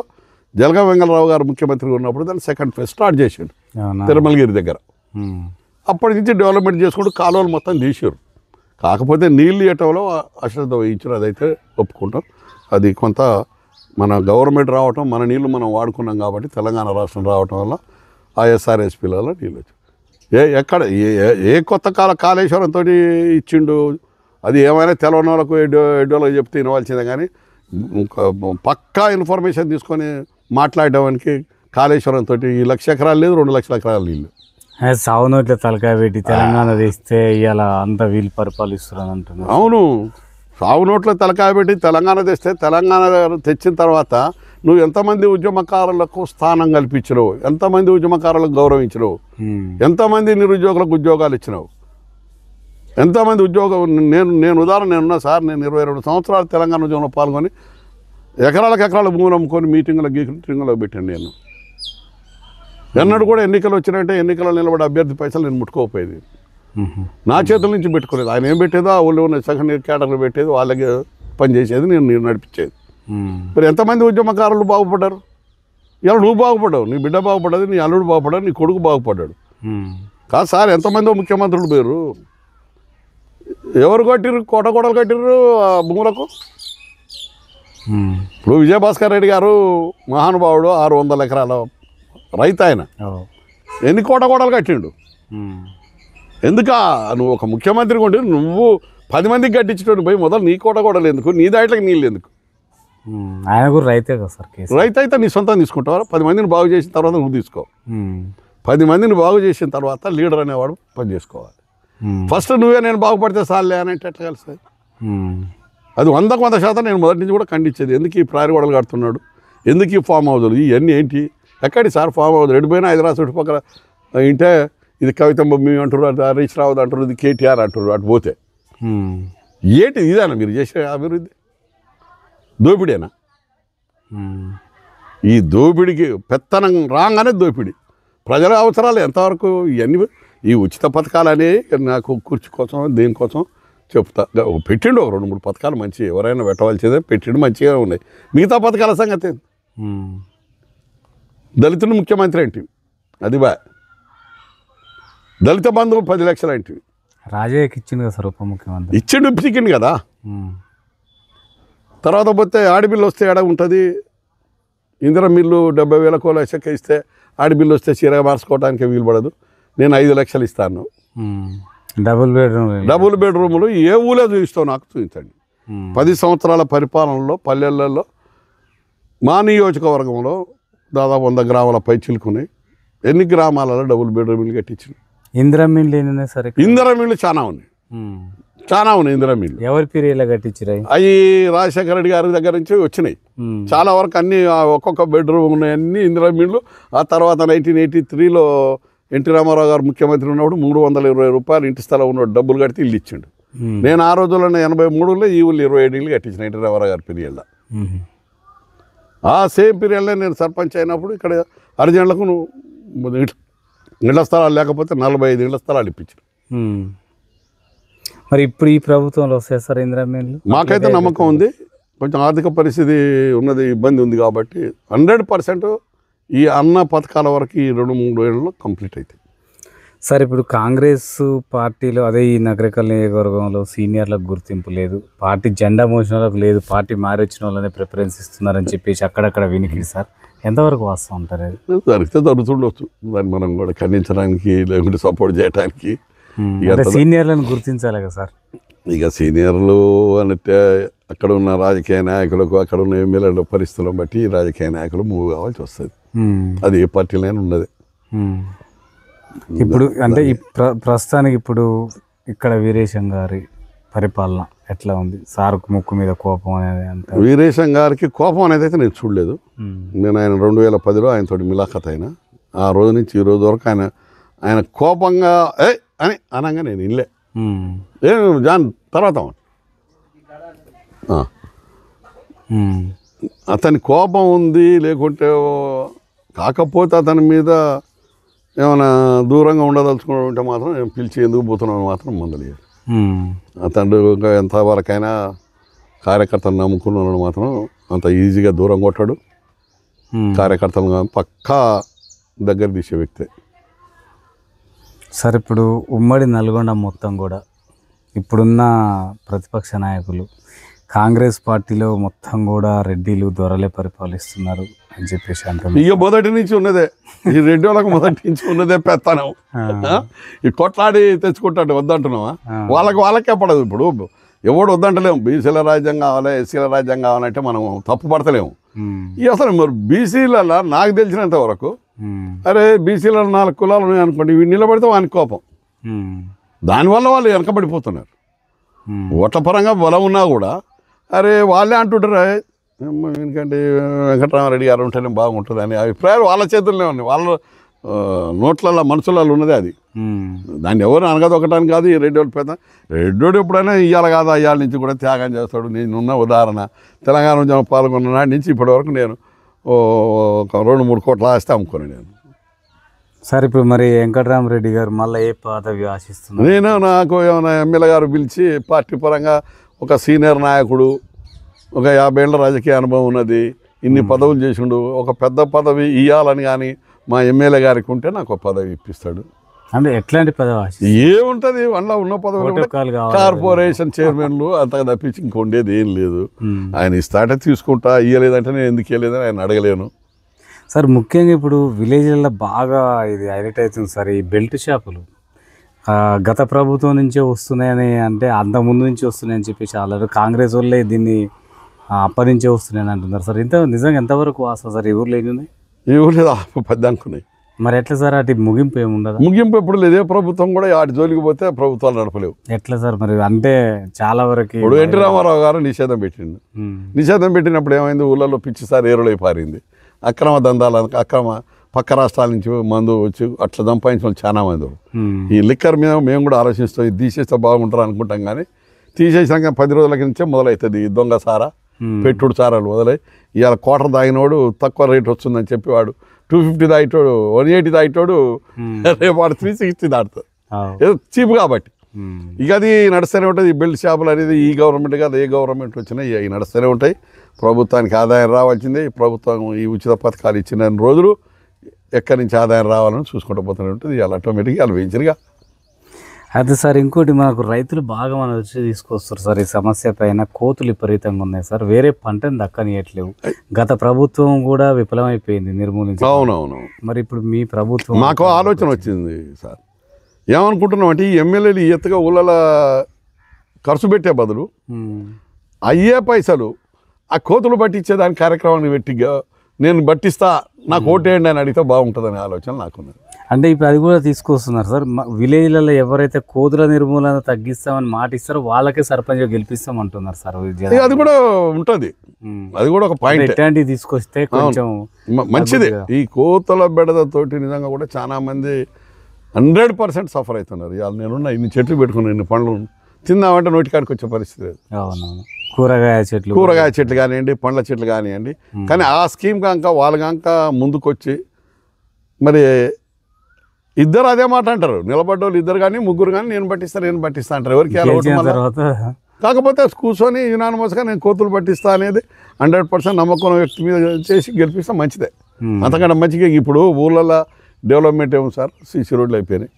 జలగా వెంగళరావు గారు ముఖ్యమంత్రిగా ఉన్నప్పుడు దాన్ని సెకండ్ ఫేజ్ స్టార్ట్ చేసాడు తిరుమలగిరి దగ్గర. అప్పటి నుంచి డెవలప్మెంట్ చేసుకుంటూ కాలువలు మొత్తం తీసారు. కాకపోతే నీళ్ళు ఇవ్వటంలో అశ్రద్ధ వహించారు, అదైతే ఒప్పుకుంటాం. అది కొంత మన గవర్నమెంట్ రావటం, మన నీళ్ళు మనం వాడుకున్నాం కాబట్టి తెలంగాణ రాష్ట్రం రావటం వల్ల ఆ ఎస్ఆర్ఎస్పీలలో నీళ్ళు వచ్చాయి. ఎక్కడ ఏ కొత్త కాళేశ్వరంతో ఇచ్చిండు? అది ఏమైనా తెలవని వాళ్ళకు ఎడ్డోళ్ళకి చెప్తే వినవలసిందే కానీ పక్కా ఇన్ఫర్మేషన్ తీసుకొని మాట్లాడడానికి కాళేశ్వరంతో 1 లక్ష ఎకరాలు లేదు, 2 లక్షల ఎకరాలు నీళ్ళు. సావు నోట్ల తలకాయ పెట్టి తెలంగాణ తెస్తే ఇలా అంత వీళ్ళు పరిపాలిస్తున్నారు అంటున్నారు. అవును, సావు నోట్ల తలకాయ పెట్టి తెలంగాణ తెస్తే, తెలంగాణ తెచ్చిన తర్వాత నువ్వు ఎంతమంది ఉద్యమకారులకు స్థానం కల్పించినావు, ఎంతమంది ఉద్యమకారులకు గౌరవించినావు, ఎంతమంది నిరుద్యోగులకు ఉద్యోగాలు ఇచ్చినావు, ఎంతమంది ఉద్యోగం. నేను ఉదాహరణ నేనున్నా సార్, నేను 22 సంవత్సరాలు తెలంగాణ ఉద్యమంలో పాల్గొని ఎకరాల భూములు అమ్ముకొని మీటింగ్లో పెట్టాను. నేను ఎన్నడూ కూడా ఎన్నికలు వచ్చినట్టే ఎన్నికల్లో నిలబడే అభ్యర్థి పైసలు నేను ముట్టుకోకపోయేది, నా చేతుల నుంచి పెట్టుకోలేదు. ఆయన ఏం పెట్టేదో ఆ ఊళ్ళో ఉన్న సెకండ్ క్యాటర్లు పెట్టేది, వాళ్ళకి పనిచేసేది, నేను నడిపించేది. మరి ఎంతమంది ఉద్యమకారులు బాగుపడ్డారు? ఇలా నువ్వు బాగుపడ్డావు, నీ బిడ్డ బాగుపడ్డది, నీ అల్లుడు బాగుపడ్డాడు, నీ కొడుకు బాగుపడ్డాడు. కాదు సార్, ఎంతమందో ముఖ్యమంత్రులు పేరు ఎవరు కట్టిర్రు? కోటలు కట్టిర్రు భూములకు. ఇప్పుడు విజయభాస్కర్ రెడ్డి గారు మహానుభావుడు, 600 ఎకరాల రైతు. ఆయన ఎన్ని కోటలు కట్టిండు? ఎందుక నువ్వు ఒక ముఖ్యమంత్రి ఉండి నువ్వు 10 మందికి కట్టించుకోండి పోయి మొదలు నీ కోటలు ఎందుకు? నీ దాంట్లోకి నీళ్ళు ఎందుకు? ఆయన కూడా రైతే కదా సార్. రైతు అయితే నీ సొంతం తీసుకుంటావా? 10 మందిని బాగు చేసిన తర్వాత నువ్వు తీసుకో. 10 మందిని బాగు చేసిన తర్వాత లీడర్ అనేవాడు పని చేసుకోవాలి. ఫస్ట్ నువ్వే నేను బాగుపడితే సార్లే అని అంటే ఎట్లా కలుస్తుంది? అది 100% నేను మొదటి నుంచి కూడా ఖండించేది. ఎందుకు ఈ ప్రారి గొడవలు కడుతున్నాడు, ఎందుకు ఈ ఫామ్ హౌజులు, ఇవన్నీ ఏంటి? ఎక్కడి సార్ ఫామ్ హౌస్? రెడ్డిపోయినా హైదరాబాద్ చుట్టుపక్కల ఇంటే ఇది కవిత భూమి అంటారు, అది హరీష్ రావు అంటారు, ఇది కేటీఆర్ అంటారు. అటు పోతే ఏంటి? ఇదేనా మీరు చేసే అభివృద్ధి? దోపిడేనా? ఈ దోపిడికి పెత్తనం రాగానే దోపిడి. ప్రజల అవసరాలు ఎంతవరకు ఇవన్నీ ఈ ఉచిత పథకాలు అనేవి నాకు కుర్చీ కోసం దేనికోసం చెప్తా. పెట్టిండు 2-3 పథకాలు మంచి, ఎవరైనా పెట్టవలసిందే పెట్టిండు, మంచిగా ఉన్నాయి. మిగతా పథకాల సంగతి దళితులు ముఖ్యమంత్రి ఏంటివి, అది బా. దళిత బంధువు 10 లక్షలు ఏంటివి రాజయ్యకి ఇచ్చింది కదా సార్ ఉప ముఖ్యమంత్రి. ఇచ్చిండు, ఇప్పించింది కదా. తర్వాత పోతే ఆడబిల్లు వస్తే ఎడ ఉంటుంది? ఇందిరా మిల్లు 70,000 లక్షకి ఇస్తే ఆడబిల్లు వస్తే చీర మార్చుకోవడానికి వీలు పడదు. నేను 5 లక్షలు ఇస్తాను. డబుల్ బెడ్రూములు ఏ ఊళ్ళో చూపిస్తావు నాకు చూపించండి. 10 సంవత్సరాల పరిపాలనలో పల్లెలలో మా నియోజకవర్గంలో దాదాపు 100 గ్రామాల పై చిలుకున్నాయి. ఎన్ని గ్రామాలలో డబుల్ బెడ్రూమ్లు కట్టించింది? ఇందిరా మిల్లు ఇందిరా మిల్లు చాలా ఉన్నాయి, చాలా ఉన్నాయి ఇందిరా మిల్లు. ఎవరి పీరియడ్లో కట్టించిరాయి? అవి రాజశేఖర రెడ్డి గారి దగ్గర నుంచి వచ్చినాయి. చాలా వరకు అన్ని ఒక్కొక్క బెడ్రూమ్ ఉన్నాయి అన్ని ఇందిరా మిల్లు. ఆ తర్వాత 1983లో ఎన్టీ రామారావు గారు ముఖ్యమంత్రి ఉన్నప్పుడు 320 రూపాయలు ఇంటి స్థలం ఉన్న డబ్బులు కడితే ఇల్లు ఇచ్చిండు. నేను ఆ రోజుల్లో 83లో ఈ ఊళ్ళు 27 ఇల్లు కట్టించిన ఎన్టీ రామారావు గారి పీరియడ్లో. ఆ సేమ్ పీరియడ్లో నేను సర్పంచ్ అయినప్పుడు ఇక్కడ అర్జెంట్లకు ఇళ్ల స్థలాలు లేకపోతే 45 ఇళ్ల స్థలాలు ఇప్పించారు. మరి ఇప్పుడు ఈ ప్రభుత్వంలో వస్తాయి సార్ ఇందిరా మిల్లు? మాకైతే నమ్మకం ఉంది. కొంచెం ఆర్థిక పరిస్థితి ఉన్నది, ఇబ్బంది ఉంది కాబట్టి 100% ఈ అన్న పథకాల వరకు ఈ 2-3 ఏళ్ళలో కంప్లీట్ అవుతాయి. సార్ ఇప్పుడు కాంగ్రెస్ పార్టీలో అదే ఈ నగరికల్ నియోజకవర్గంలో సీనియర్లకు గుర్తింపు లేదు, పార్టీ జెండా మోసిన వాళ్ళకు లేదు, పార్టీ మారి వచ్చిన వాళ్ళనే ప్రిఫరెన్స్ ఇస్తున్నారని చెప్పేసి అక్కడక్కడ వినికిడి సార్, ఎంతవరకు వాస్తవం అంటారు? అది జరిగితే జరుగుతుండొచ్చు, దాన్ని మనం కూడా ఖండించడానికి లేకుంటే సపోర్ట్ చేయడానికి. సీనియర్లను గుర్తించాలి కదా సార్. ఇక సీనియర్లు అంటే అక్కడ ఉన్న రాజకీయ నాయకులకు, అక్కడ ఉన్న ఎమ్మెల్యేల పరిస్థితులను బట్టి రాజకీయ నాయకులు మూవ్ కావాల్సి వస్తుంది. అది ఏ పార్టీలైనా ఉన్నది. ఇప్పుడు అంటే ప్రస్తుతానికి ఇప్పుడు ఇక్కడ వీరేశం గారి పరిపాలన ఎట్లా ఉంది సార్? ముక్కు మీద కోపం అనేది అంత? వీరేశం గారికి కోపం అనేది అయితే నేను చూడలేదు. నేను ఆయన 2010లో ఆయనతో మిలాఖత్ అయినా ఆ రోజు నుంచి ఈ రోజు వరకు ఆయన కోపంగా అని అనగా నేను ఇల్లే జాన్ తర్వాత అతని కోపం ఉంది లేకుంటే కాకపోతే అతని మీద ఏమైనా దూరంగా ఉండదలుచుకోవడం ఉంటే మాత్రం నేను పిలిచి ఎందుకు పోతున్నాను మాత్రం మందలేదు. అతడు ఎంతవరకైనా కార్యకర్తలు నమ్ముకున్నాను మాత్రం అంత ఈజీగా దూరం కొట్టాడు. కార్యకర్తలు పక్కా దగ్గర తీసే వ్యక్తే. సార్ ఇప్పుడు ఉమ్మడి నల్గొండ మొత్తం కూడా ఇప్పుడున్న ప్రతిపక్ష నాయకులు కాంగ్రెస్ పార్టీలో మొత్తం కూడా రెడ్డిలు దొరలే పరిపాలిస్తున్నారు అని చెప్పేసి అంటారు. ఇక మొదటి నుంచి ఉన్నదే, ఈ రెడ్డి వాళ్ళకి మొదటి నుంచి ఉన్నదే పెత్తనం. ఈ కొట్లాడి తెచ్చుకుంటాడు వద్దంటున్నావా? వాళ్ళకే పడదు. ఇప్పుడు ఎవడు వద్దంటలేము. బీసీల రాజ్యం కావాలి, ఎస్సీల రాజ్యం కావాలంటే మనం తప్పు పడతలేము. ఇక అసలు మరి బీసీలలో నాకు తెలిసినంత వరకు అరే బీసీలలో 4 కులాలు ఉన్నాయి అనుకోండి, ఇవి నిలబడితే వానికి కోపం. దానివల్ల వాళ్ళు వెనకబడిపోతున్నారు. ఓట్ల పరంగా బలం ఉన్నా కూడా అరే వాళ్ళే అంటుంటారు ఎందుకంటే వెంకటరామారెడ్డి గారు ఉంటేనే బాగుంటుంది అని అభిప్రాయాలు వాళ్ళ చేతుల్లోనే ఉన్నాయి. వాళ్ళ నోట్లలో మనసులలో ఉన్నదే అది. దాన్ని ఎవరు అనగదొక్కటానికి కాదు. ఈ రెడ్డి వాళ్ళు పెద్ద రెడ్డోడు ఎప్పుడైనా ఇవాళ కాదా ఇవాళ నుంచి కూడా త్యాగం చేస్తాడు. నేనున్న ఉదాహరణ తెలంగాణ ఉద్యమం పాల్గొన్న నాటి నుంచి ఇప్పటి వరకు నేను ఒక 2-3 కోట్ల ఆస్తి అమ్ముకున్నాను నేను. సార్ ఇప్పుడు మరి వెంకటరామరెడ్డి గారు మళ్ళీ ఏ పదవి ఆశిస్తున్నారు? నేను నాకు ఏమైనా ఎమ్మెల్యే గారు పిలిచి పార్టీ పరంగా ఒక సీనియర్ నాయకుడు, ఒక 50 ఏళ్ళ రాజకీయ అనుభవం ఉన్నది, ఇన్ని పదవులు చేసిండు, ఒక పెద్ద పదవి ఇవ్వాలని కానీ మా ఎమ్మెల్యే గారికి ఉంటే నాకు ఒక పదవి ఇప్పిస్తాడు. అంటే ఎట్లాంటి పదవి? ఏముంటుంది అందులో ఉన్న పదవులు కార్పొరేషన్ చైర్మన్లు అంతగా తప్పించి ఇంకొండేది ఏం లేదు. ఆయన ఇస్తాటే తీసుకుంటా, ఇవ్వలేదంటే నేను ఎందుకు ఇవ్వలేదని ఆయన అడగలేను. సార్ ముఖ్యంగా ఇప్పుడు విలేజ్లలో బాగా ఇది హైలైట్ అవుతుంది సార్, ఈ బెల్ట్ షాపులు గత ప్రభుత్వం నుంచే వస్తున్నాయని, అంటే అంత ముందు నుంచి వస్తున్నాయని చెప్పేసి వాళ్ళు కాంగ్రెస్ వాళ్ళే దీన్ని అప్పటించే వస్తున్నాయని అంటున్నారు సార్. నిజంగా ఎంతవరకు వాస్తవం సార్? ఈ ఊర్లో ఏమి ఉన్నాయి? ఈ ఊర్లో పెద్ద అనుకున్నాయి. మరి ఎట్లా సార్? అటు ముగింపు ఏమి ఉండదు? ముగింపు ఎప్పుడు లేదు. ఏ ప్రభుత్వం కూడా వాటి జోలికి పోతే ప్రభుత్వాలు నడపలేవు. ఎట్లా సార్ మరి? అంటే చాలా వరకు ఇప్పుడు ఎన్టీ రామారావు గారు నిషేధం పెట్టిండు. నిషేధం పెట్టినప్పుడు ఏమైంది? ఊళ్ళలో పిచ్చిసారి ఏరులై పారింది. అక్రమ దందాలు, పక్క రాష్ట్రాల నుంచి మందు వచ్చి అట్లా సంపాదించిన వాళ్ళు చాలా మంది. ఈ లిక్కర్ మీద మేము కూడా ఆలోచిస్తాం, ఇది తీసేస్తే బాగుంటారు అనుకుంటాం. కానీ తీసేసాక 10 రోజుల నుంచే మొదలవుతుంది ఈ దొంగ సారా, పెట్టుడు సారాలు మొదలై. ఇవాళ క్వార్టర్ తాగినోడు తక్కువ రేట్ వస్తుందని చెప్పి వాడు 250 దాయిటోడు 180 దాయిటోడు రేపు వాడు 360 దాటుతుంది. ఏదో చీప్ కాబట్టి ఇక అది నడుస్తూనే ఉంటుంది. ఈ బెల్ట్ షాపులు అనేది ఈ గవర్నమెంట్ కాదు, ఏ గవర్నమెంట్ వచ్చినా ఇవి నడుస్తూనే ఉంటాయి. ప్రభుత్వానికి ఆదాయం రావాల్సిందే. ప్రభుత్వం ఈ ఉచిత పథకాలు ఇచ్చిన రోజులు ఎక్కడి నుంచి ఆదాయం రావాలని చూసుకుంటూ పోతూనే ఉంటుంది. ఇవాళ ఆటోమేటిక్గా వాళ్ళు వేయించరుగా. అయితే సార్ ఇంకోటి మనకు రైతులు బాగా మనం వచ్చి తీసుకొస్తారు సార్ ఈ సమస్య పైన. కోతులు విపరీతంగా ఉన్నాయి సార్, వేరే పంటను దక్కనియట్లేవు. గత ప్రభుత్వం కూడా విఫలమైపోయింది నిర్మూలించి. అవునవును. మరి ఇప్పుడు మీ ప్రభుత్వం మాకు ఆలోచన వచ్చింది సార్. ఏమనుకుంటున్నాం అంటే ఈ ఎమ్మెల్యేలు ఎత్తుగా ఊళ్ళ ఖర్చు పెట్టే బదులు అయ్యే పైసలు ఆ కోతులు పట్టించే దాని కార్యక్రమాన్ని పెట్టిగా నేను బట్టిస్తా, నాకు ఓటేయండి అని అడిగితే బాగుంటుందనే ఆలోచన నాకున్నది. అంటే ఇప్పుడు అది కూడా తీసుకొస్తున్నారు సార్. విలేజ్లలో ఎవరైతే కోతుల నిర్మూలన తగ్గిస్తామని మాట ఇస్తారో వాళ్ళకే సర్పంచ్ గెలిపిస్తాం అంటున్నారు సార్. అది కూడా ఉంటుంది, అది కూడా ఒక పాయింట్. ఇట్లాంటివి తీసుకొస్తే కొంచెం మంచిది. ఈ కోతుల బెడదతోటి నిజంగా కూడా చాలా మంది 100% సఫర్ అవుతున్నారు. ఇవాళ నేనున్న ఇన్ని చెట్లు పెట్టుకున్నాను, ఇన్ని పండ్లు తిందామంటే నోటికాడికి వచ్చే పరిస్థితి లేదు. అవునవును. కూరగాయ చెట్లు కానివ్వండి, పండ్ల చెట్లు కానివ్వండి. కానీ ఆ స్కీమ్ కనుక వాళ్ళు కనుక ముందుకొచ్చి మరి ఇద్దరు అదే మాట అంటారు, నిలబడ్డోళ్ళు ఇద్దరు కానీ ముగ్గురు కానీ నేను పట్టిస్తా అంటారు. ఎవరికి కాకపోతే కూర్చొని యునానిమస్గా నేను కోతులు పట్టిస్తా అనేది 100% నమ్మకం వ్యక్తి మీద చేసి గెలిపిస్తే మంచిదే. అంతకంటే మంచిగా ఇప్పుడు ఊళ్ళల్లో డెవలప్మెంట్ ఏమో సార్, సీసీ రోడ్లు అయిపోయినాయి.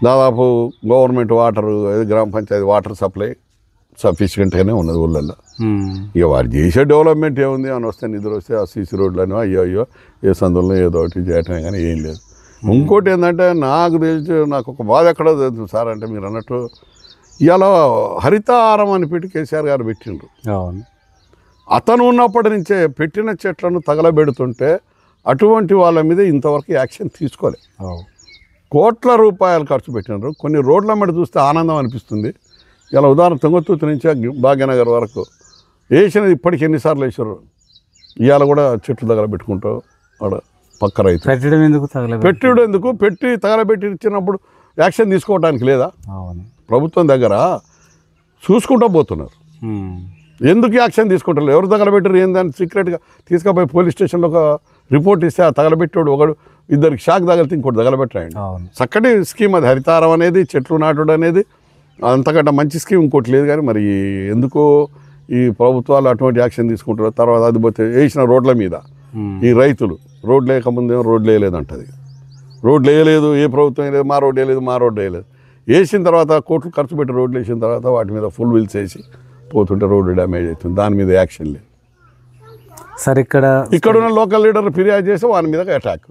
దాదాపు గవర్నమెంట్ వాటర్, గ్రామ పంచాయతీ వాటర్ సప్లై సఫిషియెంట్గానే ఉన్నది ఊళ్ళల్లో. ఇక వారు చేసే డెవలప్మెంట్ ఏముంది అని వస్తే నిద్ర వస్తే ఆ సీసీ రోడ్లు అయ్యో ఏ సందులో ఏదో ఒకటి చేయటమే కానీ ఏం లేదు. ఇంకోటి ఏంటంటే నాకు తెలిసి నాకు ఒక బాధ ఎక్కడో తెలుసు సార్, అంటే మీరు అన్నట్టు ఇలా హరితహారం అని పెట్టి కేసీఆర్ గారు పెట్టిండ్రు. అతను ఉన్నప్పటి నుంచే పెట్టిన చెట్లను తగలబెడుతుంటే అటువంటి వాళ్ళ మీద ఇంతవరకు యాక్షన్ తీసుకోలే. కోట్ల రూపాయలు ఖర్చు పెట్టినారు. కొన్ని రోడ్ల మీద చూస్తే ఆనందం అనిపిస్తుంది. ఇలా ఉదాహరణ తుంగతుర్తి నుంచి భాగ్యనగర్ వరకు వేసినది ఇప్పటికి ఎన్నిసార్లు వేసారు. ఇవాళ కూడా చెట్లు తగలబెట్టుకుంటూ ఆడ పక్క రైతు పెట్టడం ఎందుకు, పెట్టి తగలబెట్టి ఇచ్చినప్పుడు యాక్షన్ తీసుకోవడానికి లేదా? ప్రభుత్వం దగ్గర చూసుకుంటూ పోతున్నారు, ఎందుకు యాక్షన్ తీసుకుంటారు? ఎవరు తగలబెట్టారు ఏందని సీక్రెట్గా తీసుకుపోయి పోలీస్ స్టేషన్లో ఒక రిపోర్ట్ ఇస్తే ఆ తగలబెట్టాడు ఒకడు, ఇద్దరికి షాక్ తగిలితే ఇంకోటి తగలబెట్టాయండి. చక్కటి స్కీమ్ అది, హరితారం అనేది, చెట్లు నాటుడు అనేది. అంతకంటే మంచి స్కీమ్ ఇంకోటి లేదు. కానీ మరి ఎందుకో ఈ ప్రభుత్వాలు అటువంటి యాక్షన్ తీసుకుంటారు. తర్వాత అది పోతే వేసిన రోడ్ల మీద ఈ రైతులు రోడ్లు వేయకముందేమో రోడ్లు వేయలేదంటది, రోడ్లు వేయలేదు, ఏ ప్రభుత్వం వేయలేదు, మా రోడ్డు వేయలేదు. వేసిన తర్వాత కోట్లు ఖర్చు పెట్టి రోడ్లు వేసిన తర్వాత వాటి మీద ఫుల్ వీల్స్ వేసి పోతుంటే రోడ్డు డ్యామేజ్ అవుతుంది, దాని మీద యాక్షన్ లేదు. సరే ఇక్కడున్న లోకల్ లీడర్ ఫిర్యాదు చేసి వాని మీద అటాక్.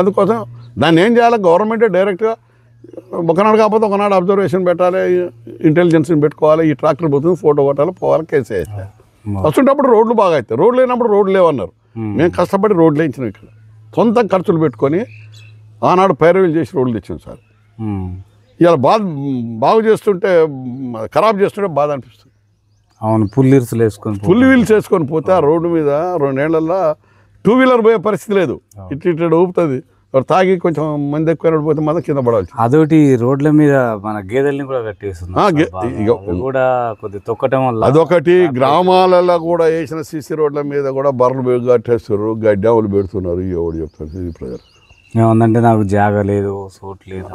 అందుకోసం దాన్ని ఏం చేయాలి? గవర్నమెంటే డైరెక్ట్గా ఒకనాడు కాకపోతే ఒకనాడు అబ్జర్వేషన్ పెట్టాలి, ఇంటెలిజెన్స్ని పెట్టుకోవాలి, ఈ ట్రాక్టర్ పోతుంది ఫోటో కొట్టాలి, పోవాలి, కేసు వేయాలి. వస్తుంటప్పుడు రోడ్లు బాగా అవుతాయి. రోడ్లు లేనప్పుడు రోడ్లు లేవన్నారు. మేము కష్టపడి రోడ్లు వేయించినాం, ఇక్కడ సొంత ఖర్చులు పెట్టుకొని ఆనాడు పైరవీలు చేసి రోడ్లు తెచ్చాం సార్. ఇవాళ బాగు చేస్తుంటే, ఖరాబ్ చేస్తుంటే బాధ అనిపిస్తుంది. అవును, ఫుల్ వీల్స్ వేసుకొని పోతే ఆ రోడ్డు మీద 2 ఏళ్లలో 2 వీలర్ పోయే పరిస్థితి లేదు. ఇటు ఊపుతుంది, తాగి కొంచెం మంది ఎక్కువ పోతే మాత్రం కింద పడాలి. అదొకటి రోడ్ల మీద మన గేదెల్ని కూడా కట్టేస్తున్నారు కూడా, కొద్ది తొక్కటం వల్ల అదొకటి. గ్రామాలలో కూడా వేసిన సీసీ రోడ్ల మీద కూడా బర్రెలు కట్టేస్తారు, గడ్డాములు పెడుతున్నారు. ఎవడు చెప్తారు? ప్రజలు ఏమందంటే నాకు జాగ లేదు, చోటు లేదు.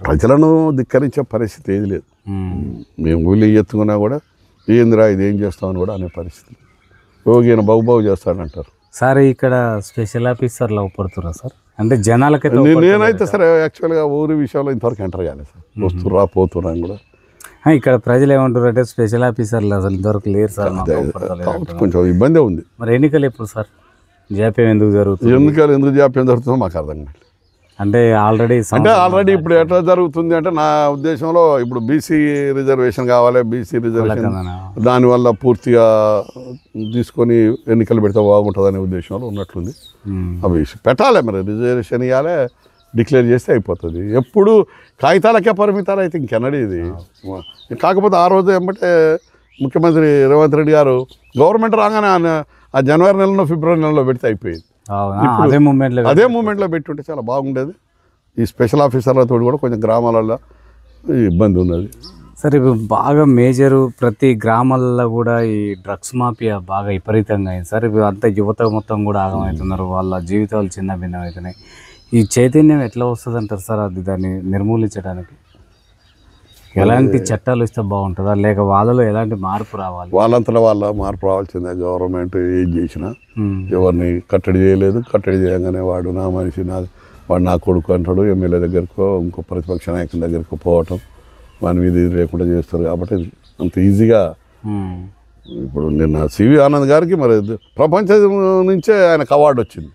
ప్రజలను ధిక్కరించే పరిస్థితి ఏది లేదు. మేము ఊళ్ళో ఎత్తుకున్నా కూడా ఏందిరా ఇది ఏం చేస్తామని కూడా అనే పరిస్థితి. ఈయన బాగు చేస్తాడంటారు. సార్ ఇక్కడ స్పెషల్ ఆఫీసర్లు అవపడుతున్నారు సార్, అంటే జనాలకైతే. నేనైతే సరే యాక్చువల్గా ఊరి విషయంలో ఇంతవరకు ఎంటర్ కాలేదు సార్, వస్తురా పోతున్నా కూడా. ఇక్కడ ప్రజలు ఏమంటారు అంటే స్పెషల్ ఆఫీసర్లు అసలు ఇంతవరకు లేరు సార్, కొంచెం ఇబ్బంది ఉంది. మరి ఎన్నికలు ఎప్పుడు సార్? జాప్యం ఎందుకు జరుగుతుంది? ఎందుకు జాప్యం జరుగుతుందో మాకు అర్థం కాదు. అంటే ఆల్రెడీ ఇప్పుడు ఎట్లా జరుగుతుంది అంటే, నా ఉద్దేశంలో ఇప్పుడు బీసీ రిజర్వేషన్ కావాలి, బీసీ రిజర్వేషన్ దానివల్ల పూర్తిగా తీసుకొని ఎన్నికలు పెడితే బాగుంటుందనే ఉద్దేశంలో ఉన్నట్లుంది. అవి పెట్టాలి, మరి రిజర్వేషన్ ఇవ్వాలి, డిక్లేర్ చేస్తే అయిపోతుంది. ఎప్పుడు కాగితాలకే పరిమితాలు అయితే ఇంకెన్నడీ ఇది. కాకపోతే ఆ రోజు ఏమంటే ముఖ్యమంత్రి రేవంత్ రెడ్డి గారు గవర్నమెంట్ రాగానే ఆ జనవరి నెలలో ఫిబ్రవరి నెలలో పెడితే అయిపోయింది. అదే మూమెంట్లో పెట్టుంటే చాలా బాగుండేది. ఈ స్పెషల్ ఆఫీసర్లతో కూడా కొంచెం గ్రామాలలో ఇబ్బంది ఉన్నది. సరే, బాగా మేజరు ప్రతి గ్రామాలలో కూడా ఈ డ్రగ్స్ మాఫియా బాగా విపరీతంగా అయింది సార్. అంతా యువత మొత్తం కూడా ఆగమవుతున్నారు, వాళ్ళ జీవితాలు చిన్న భిన్నం అవుతున్నాయి. ఈ చైతన్యం ఎట్లా వస్తుంది అంటారు సార్? అది దాన్ని నిర్మూలించడానికి ఎలాంటి చట్టాలు ఇస్తే బాగుంటుందా, లేక వాళ్ళలో ఎలాంటి మార్పు రావాలి? వాళ్ళంతలో వాళ్ళ మార్పు రావాల్సిందే. గవర్నమెంట్ ఏం చేసినా ఎవరిని కట్టడి చేయలేదు. కట్టడి చేయగానే వాడు నా మనిషి, వాడు నా కొడుకు అంటాడు. ఎమ్మెల్యే దగ్గరకో ఇంకో ప్రతిపక్ష నాయకుల దగ్గరకు పోవటం, వాని మీద ఇది లేకుండా చేస్తారు. కాబట్టి అంత ఈజీగా ఇప్పుడు నిన్న సివి ఆనంద్ గారికి మరి ప్రపంచం నుంచే ఆయనకు అవార్డు వచ్చింది.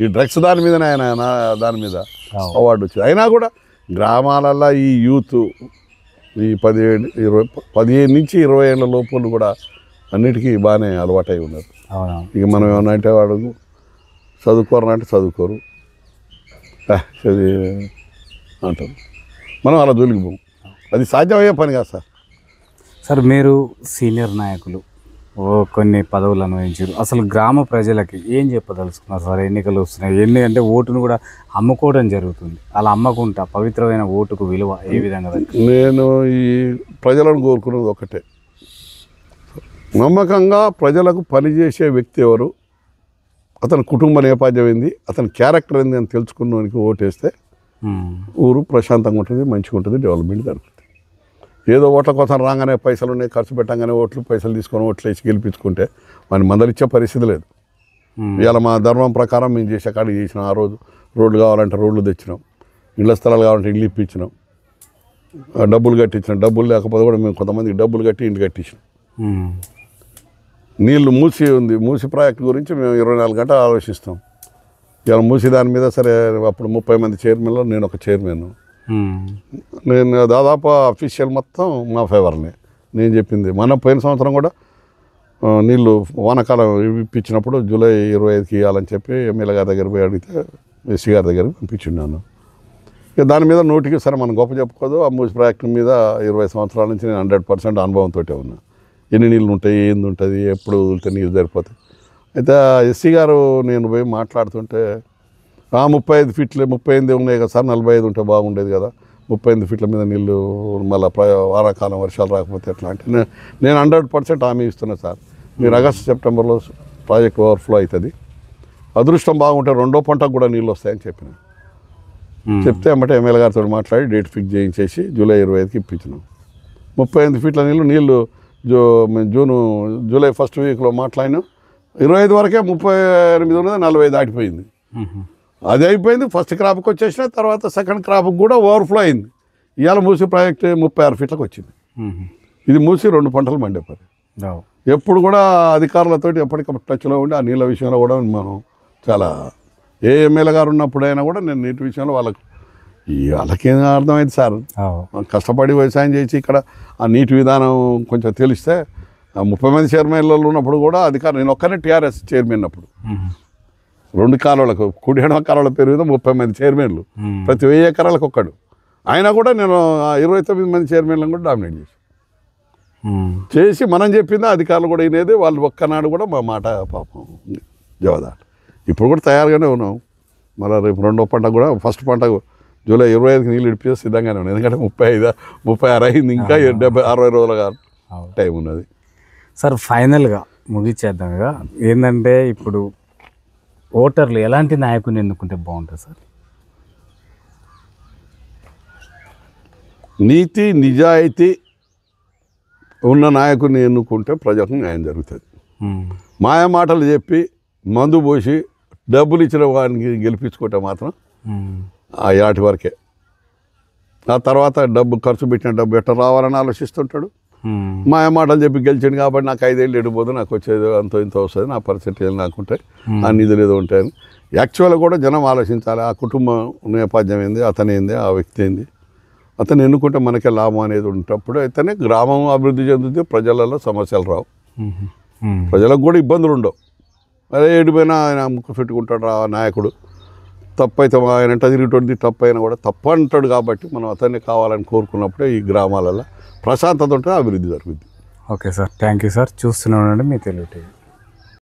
ఈ డ్రగ్స్ దాని మీదనే ఆయన దాని మీద అవార్డు వచ్చింది. అయినా కూడా గ్రామాలలో ఈ యూత్ ఈ 15 నుంచి 20 ఏళ్ళ లోపల కూడా అన్నిటికీ బాగానే అలవాటై ఉన్నారు. ఇక మనం ఏమన్నా అంటే వాడు చదువుకోరనంటే చదువుకోరు, అది అంటారు. మనం అలా జోలికి పోం. అది సాధ్యమయ్యే పని కాదు సార్. సార్ మీరు సీనియర్ నాయకులు కొన్ని పదవులు అనుభవించారు. అసలు గ్రామ ప్రజలకి ఏం చెప్పదలుచుకున్నారు సార్? ఎన్నికలు వస్తున్నాయి, అంటే ఓటును కూడా అమ్ముకోవడం జరుగుతుంది. అలా అమ్మకుంటా పవిత్రమైన ఓటుకు విలువ ఏ విధంగా? నేను ఈ ప్రజలను కోరుకున్నది ఒకటే, నమ్మకంగా ప్రజలకు పనిచేసే వ్యక్తి ఎవరు, అతని కుటుంబ నేపథ్యం ఏంది, అతని క్యారెక్టర్ ఏంది అని తెలుసుకున్నవానికి ఓటేస్తే ఊరు ప్రశాంతంగా ఉంటుంది, మంచిగా ఉంటుంది, డెవలప్మెంట్ జరుగుతుంది. ఏదో ఓట్ల కోసం రాగానే పైసలు ఉన్నాయి, ఖర్చు పెట్టంగానే పైసలు తీసుకొని ఓట్లు వేసి గెలిపించుకుంటే వాడిని మందలిచ్చే పరిస్థితి లేదు. ఇవాళ మా ధర్మం ప్రకారం మేము చేసే కాడికి చేసినాం. ఆ రోజు రోడ్లు కావాలంటే రోడ్లు తెచ్చినాం, ఇళ్ల స్థలాలు కావాలంటే ఇల్లు ఇప్పించినాం, డబ్బులు కట్టించినాం. డబ్బులు లేకపోతే కూడా మేము కొంతమందికి డబ్బులు కట్టి ఇంటి కట్టించినాం. నీళ్ళు మూసి ఉంది, మూసి ప్రాజెక్టు గురించి మేము 24 గంటలు ఆలోచిస్తాం. ఇలా మూసి దాని మీద సరే అప్పుడు 30 మంది చైర్మన్లో నేను ఒక చైర్మన్. నేను దాదాపు అఫీషియల్ మొత్తం మా ఫేవర్నే నేను చెప్పింది. మన పోయిన సంవత్సరం కూడా నీళ్ళు వానాకాలం ఇప్పించినప్పుడు జూలై 25కి ఇవ్వాలని చెప్పి ఎమ్మెల్యే గారి దగ్గర పోయి అడిగితే ఎస్సీ గారి దగ్గరికి పంపించున్నాను. ఇక దాని మీద నోటికి సరే మనం గొప్ప చెప్పుకోదు. ఆ మూసి ప్రాజెక్టు మీద 20 సంవత్సరాల నుంచి నేను 100% అనుభవంతో ఉన్నా. ఎన్ని నీళ్ళు ఉంటాయి, ఏంది ఉంటుంది, ఎప్పుడు వదిలితే నీళ్ళు సరిపోతాయి. అయితే ఎస్సీ గారు నేను పోయి మాట్లాడుతుంటే 35 ఫీట్లు 38 ఉన్నాయి కదా సార్, 45 ఉంటే బాగుండేది కదా, 35 ఫీట్ల మీద నీళ్ళు మళ్ళీ వానాకాలం వర్షాలు రాకపోతే ఎట్లా అంటే నేను 100% హామీ ఇస్తున్నా సార్. మీరు ఆగస్టు సెప్టెంబర్లో ప్రాజెక్ట్ ఓవర్ఫ్లో అవుతుంది, అదృష్టం బాగుంటే రెండో పంటకు కూడా నీళ్ళు వస్తాయని చెప్పిన. చెప్తే అమ్మటే ఎమ్మెల్యే గారితో మాట్లాడి డేట్ ఫిక్స్ చేయించేసి జూలై 25కి ఇప్పించినాం. 35 ఫీట్ల నీళ్ళు జూలై ఫస్ట్ వీక్లో మాట్లాడినాం. 25 వరకే 38 ఉన్నది, 40 దాటిపోయింది. అది అయిపోయింది. ఫస్ట్ క్రాప్కి వచ్చేసిన తర్వాత సెకండ్ క్రాప్కి కూడా ఓవర్ఫ్లో అయింది. ఇవాళ మూసి ప్రాజెక్ట్ 36 ఫీట్లకు వచ్చింది. ఇది మూసి 2 పంటలు మండే పని. ఎప్పుడు కూడా అధికారులతో ఎప్పటికప్పుడు టచ్లో ఉండి ఆ నీళ్ళ విషయంలో కూడా మనం చాలా ఏ ఎమ్మెల్యే గారు ఉన్నప్పుడైనా కూడా నేను నీటి విషయంలో వాళ్ళకేం అర్థమైంది సార్. కష్టపడి వ్యవసాయం చేసి ఇక్కడ ఆ నీటి విధానం కొంచెం తెలిస్తే 30 మంది చైర్మన్లు ఉన్నప్పుడు కూడా అధికారం నేను ఒక్కనే టీఆర్ఎస్ చైర్మన్ అప్పుడు 2 కాలువలకు కుడి ఎడమ కాలువల పేరు మీద 30 మంది చైర్మన్లు, ప్రతి 1000 ఎకరాలకు ఒక్కడు. అయినా కూడా నేను 29 మంది చైర్మన్లను కూడా డామినేట్ చేసి మనం చెప్పింది అధికారులు కూడా వినేది. వాళ్ళు ఒక్కనాడు కూడా మా మాట పాపం జవదాట. ఇప్పుడు కూడా తయారుగానే ఉన్నాం. మళ్ళీ రేపు రెండో పంట కూడా ఫస్ట్ పంట జూలై 25కి నీళ్ళు ఇడిపి సిద్ధంగానే ఉన్నాయి. ఎందుకంటే 36 అయింది, ఇంకా 60 రోజులు కాదు టైం ఉన్నది సార్. ఫైనల్గా ముగిచ్చేద్దాం. ఇక ఏంటంటే ఇప్పుడు ఓటర్లు ఎలాంటి నాయకుని ఎన్నుకుంటే బాగుంటుంది సార్? నీతి నిజాయితీ ఉన్న నాయకుడిని ఎన్నుకుంటే ప్రజలకు న్యాయం జరుగుతుంది. మాయ మాటలు చెప్పి మందు పోసి డబ్బులు ఇచ్చిన వాడిని గెలిపించుకుంటే మాత్రం ఆ యాటి వరకే. ఆ తర్వాత డబ్బు ఖర్చు పెట్టిన డబ్బు ఎట్లా రావాలని ఆలోచిస్తుంటాడు. మాయ మాటలు చెప్పి గెలిచాడు కాబట్టి నాకు 5 ఏళ్ళు ఎడిపోదు, నాకు వచ్చేది అంత ఇంత వస్తుంది, నా పరిస్థితి నాకుంటాయి, ఆ నిధులు ఏదో ఉంటాయని. యాక్చువల్గా కూడా జనం ఆలోచించాలి. ఆ కుటుంబం నేపథ్యం ఏంది, అతనేంది, ఆ వ్యక్తి ఏంది, అతను ఎన్నుకుంటే మనకే లాభం అనేది ఉంటప్పుడు అయితేనే గ్రామం అభివృద్ధి చెందుతుంది, ప్రజలలో సమస్యలు రావు, ప్రజలకు కూడా ఇబ్బందులు ఉండవు. అదే ఎడిపోయినా ఆయన ముక్కు పెట్టుకుంటాడు ఆ నాయకుడు, తప్పు అయితే ఆయన ఎంట తిరిగేటువంటి తప్పు అయినా కూడా తప్పు అంటాడు. కాబట్టి మనం అతన్ని కావాలని కోరుకున్నప్పుడే ఈ గ్రామాలలో ప్రశాంతత ఉంటే అభివృద్ధి జరుగుతుంది. Okay sir, thank you sir. చూస్తూనే ఉండండి మీ తెలుగు టీవీ.